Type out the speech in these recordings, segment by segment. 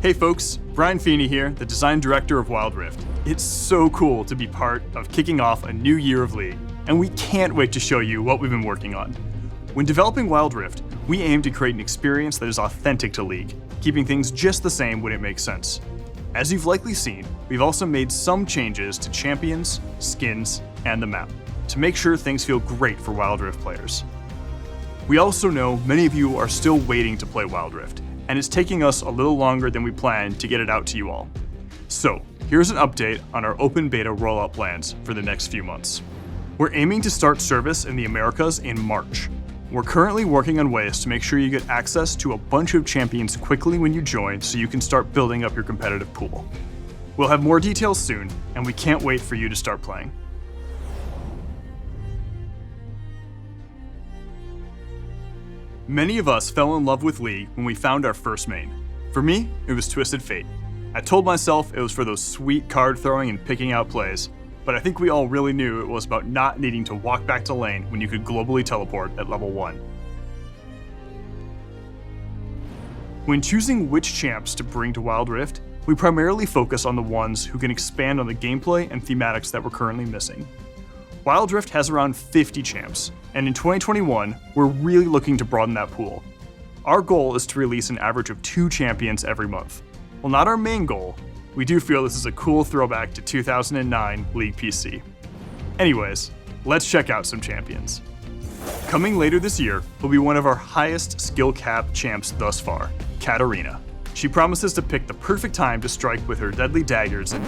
Hey folks, Brian Feeney here, the design director of Wild Rift. It's so cool to be part of kicking off a new year of League, and we can't wait to show you what we've been working on. When developing Wild Rift, we aim to create an experience that is authentic to League, keeping things just the same when it makes sense. As you've likely seen, we've also made some changes to champions, skins, and the map, to make sure things feel great for Wild Rift players. We also know many of you are still waiting to play Wild Rift, and it's taking us a little longer than we planned to get it out to you all. So, here's an update on our open beta rollout plans for the next few months. We're aiming to start service in the Americas in March. We're currently working on ways to make sure you get access to a bunch of champions quickly when you join so you can start building up your competitive pool. We'll have more details soon, and we can't wait for you to start playing. Many of us fell in love with League when we found our first main. For me, it was Twisted Fate. I told myself it was for those sweet card throwing and picking out plays, but I think we all really knew it was about not needing to walk back to lane when you could globally teleport at level 1. When choosing which champs to bring to Wild Rift, we primarily focus on the ones who can expand on the gameplay and thematics that we're currently missing. Wild Rift has around 50 champs, and in 2021, we're really looking to broaden that pool. Our goal is to release an average of 2 champions every month. While not our main goal, we do feel this is a cool throwback to 2009 League PC. Anyways, let's check out some champions. Coming later this year will be one of our highest skill cap champs thus far, Katarina. She promises to pick the perfect time to strike with her deadly daggers and...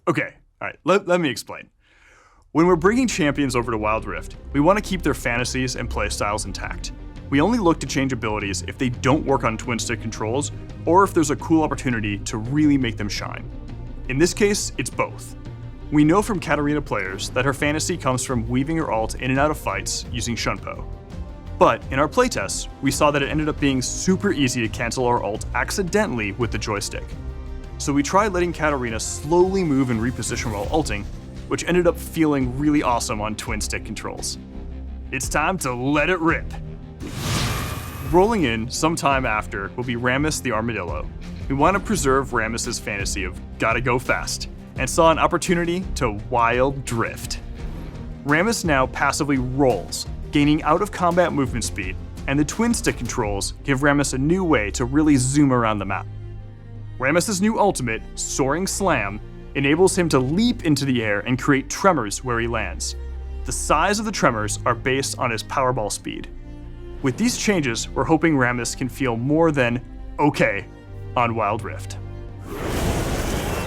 Okay. Alright, let me explain. When we're bringing champions over to Wild Rift, we want to keep their fantasies and playstyles intact. We only look to change abilities if they don't work on twin stick controls, or if there's a cool opportunity to really make them shine. In this case, it's both. We know from Katarina players that her fantasy comes from weaving her ult in and out of fights using Shunpo. But in our playtests, we saw that it ended up being super easy to cancel our ult accidentally with the joystick. So we tried letting Katarina slowly move and reposition while ulting, which ended up feeling really awesome on twin stick controls. It's time to let it rip. Rolling in sometime after will be Rammus the Armadillo. We want to preserve Rammus's fantasy of gotta go fast, and saw an opportunity to wild drift. Rammus now passively rolls, gaining out of combat movement speed, and the twin stick controls give Rammus a new way to really zoom around the map. Rammus' new ultimate, Soaring Slam, enables him to leap into the air and create tremors where he lands. The size of the tremors are based on his powerball speed. With these changes, we're hoping Rammus can feel more than okay on Wild Rift.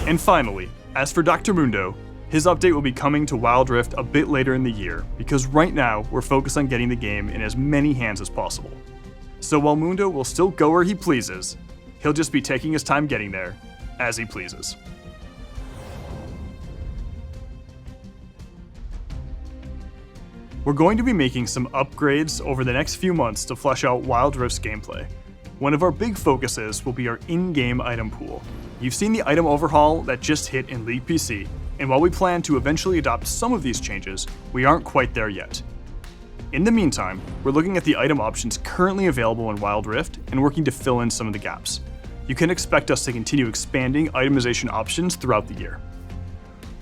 And finally, as for Dr. Mundo, his update will be coming to Wild Rift a bit later in the year, because right now we're focused on getting the game in as many hands as possible. So while Mundo will still go where he pleases, he'll just be taking his time getting there, as he pleases. We're going to be making some upgrades over the next few months to flesh out Wild Rift's gameplay. One of our big focuses will be our in-game item pool. You've seen the item overhaul that just hit in League PC, and while we plan to eventually adopt some of these changes, we aren't quite there yet. In the meantime, we're looking at the item options currently available in Wild Rift and working to fill in some of the gaps. You can expect us to continue expanding itemization options throughout the year.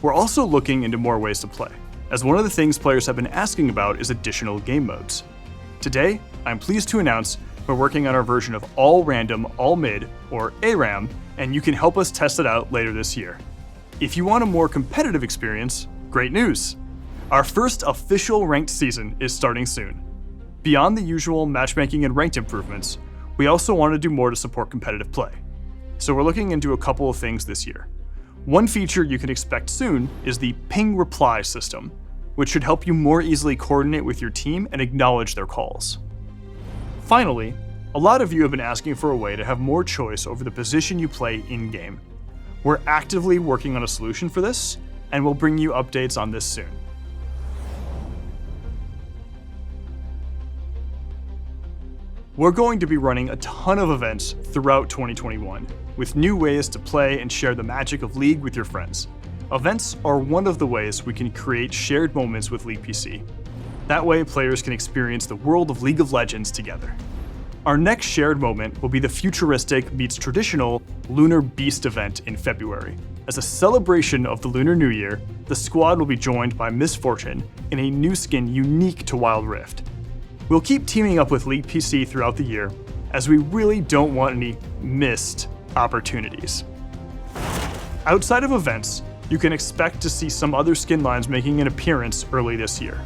We're also looking into more ways to play, as one of the things players have been asking about is additional game modes. Today, I'm pleased to announce we're working on our version of All Random, All Mid, or ARAM, and you can help us test it out later this year. If you want a more competitive experience, great news! Our first official ranked season is starting soon. Beyond the usual matchmaking and ranked improvements, we also want to do more to support competitive play. So we're looking into a couple of things this year. One feature you can expect soon is the ping reply system, which should help you more easily coordinate with your team and acknowledge their calls. Finally, a lot of you have been asking for a way to have more choice over the position you play in-game. We're actively working on a solution for this, and we'll bring you updates on this soon. We're going to be running a ton of events throughout 2021, with new ways to play and share the magic of League with your friends. Events are one of the ways we can create shared moments with League PC. That way, players can experience the world of League of Legends together. Our next shared moment will be the futuristic meets traditional Lunar Beast event in February. As a celebration of the Lunar New Year, the squad will be joined by Miss Fortune in a new skin unique to Wild Rift. We'll keep teaming up with League PC throughout the year, as we really don't want any missed opportunities. Outside of events, you can expect to see some other skin lines making an appearance early this year.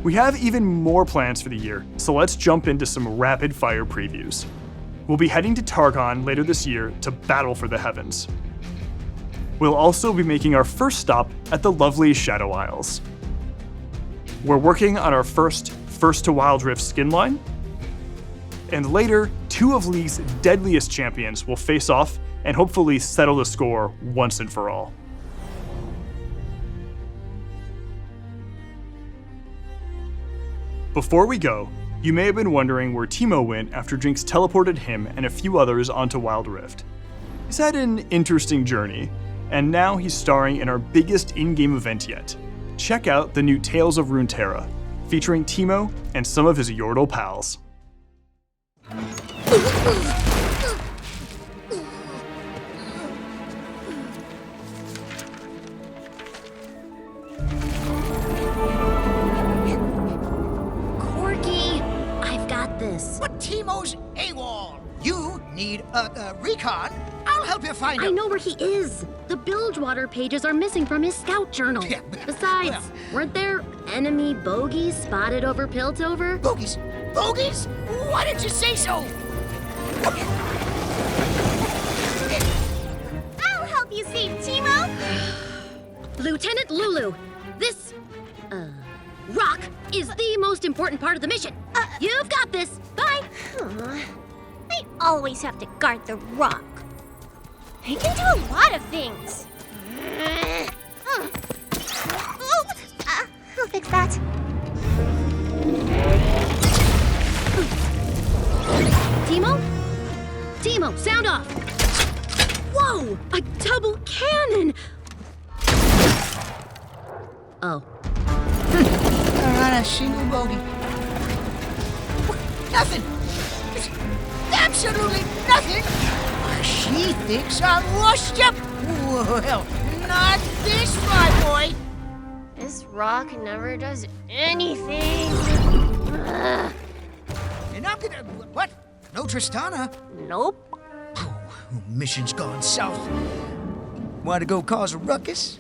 We have even more plans for the year, so let's jump into some rapid fire previews. We'll be heading to Targon later this year to battle for the heavens. We'll also be making our first stop at the lovely Shadow Isles. We're working on our first to Wild Rift skin line, and later, 2 of League's deadliest champions will face off and hopefully settle the score once and for all. Before we go, you may have been wondering where Teemo went after Jinx teleported him and a few others onto Wild Rift. He's had an interesting journey, and now he's starring in our biggest in-game event yet. Check out the new Tales of Runeterra, featuring Teemo and some of his Yordle pals. Corky, I've got this. But Teemo's AWOL. You need a recon. I'll help you find him. I know where he is. The Bilgewater pages are missing from his scout journal. Yeah, Besides, well. weren't there enemy bogeys spotted over Piltover? Bogies? Bogies? Why didn't you say so? I'll help you save Teemo. Lieutenant Lulu, this, rock is the most important part of the mission. You've got this. Bye. I always have to guard the rock. I can do a lot of things. I'll fix that. Teemo? Teemo, sound off. Whoa, a double cannon. Oh. Not a single bogey. Nothing. It's absolutely nothing. She thinks I'm washed up. Well, not this, my boy. This rock never does anything. And I'm gonna... What? No Tristana? Nope. Oh, mission's gone south. Want to go cause a ruckus?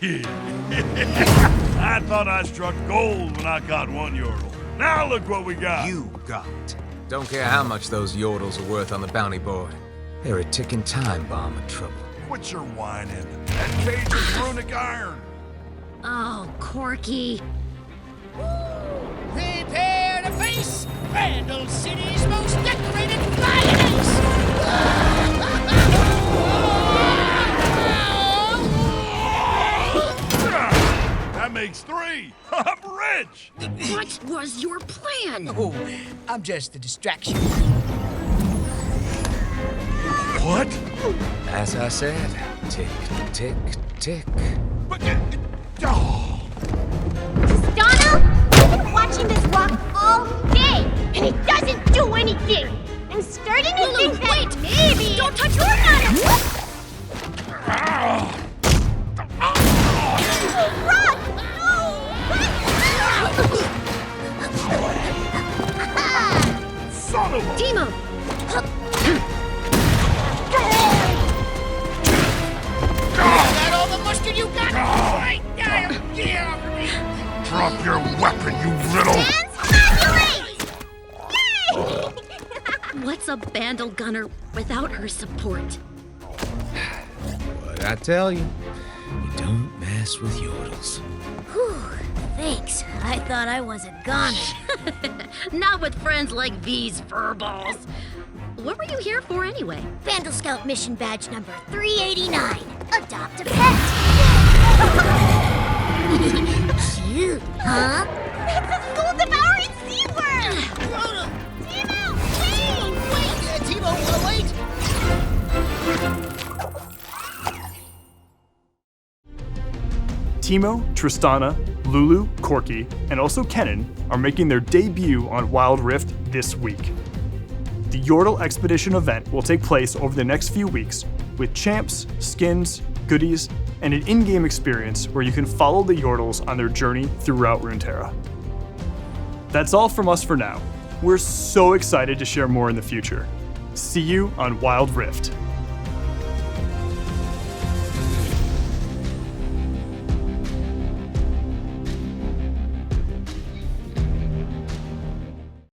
I thought I struck gold when I got 1 Yordle. Now look what we got. You got. Don't care how much those Yordles are worth on the bounty board. They're a ticking time bomb of trouble. Quit your whining. That cage is runic iron. Oh, Corky. Prepare to face Randall City's most decorated lioness! That makes 3. I'm rich. What was your plan? Oh, I'm just a distraction. What? As I said, tick, tick, tick. But, oh. Donna, I've been watching this rock all day, and it doesn't do anything. I'm starting to think that maybe... Don't touch your gun! Rock! Son of a... Teemo! Is that all the mustard you got? Right now, get off me! Drop your weapon, you little... What's a Bandle Gunner without her support? What I tell you, you don't mess with Yordles. Thanks. I thought I was a goner. Not with friends like these furballs. What were you here for anyway? Vandal Scout mission badge number 389. Adopt a pet. Cute, huh? It's a soul-devouring sea worm! Teemo, wait! Teemo, wait! Teemo, Tristana, Lulu, Corky, and also Kennen are making their debut on Wild Rift this week. The Yordle Expedition event will take place over the next few weeks with champs, skins, goodies, and an in-game experience where you can follow the Yordles on their journey throughout Runeterra. That's all from us for now. We're so excited to share more in the future. See you on Wild Rift.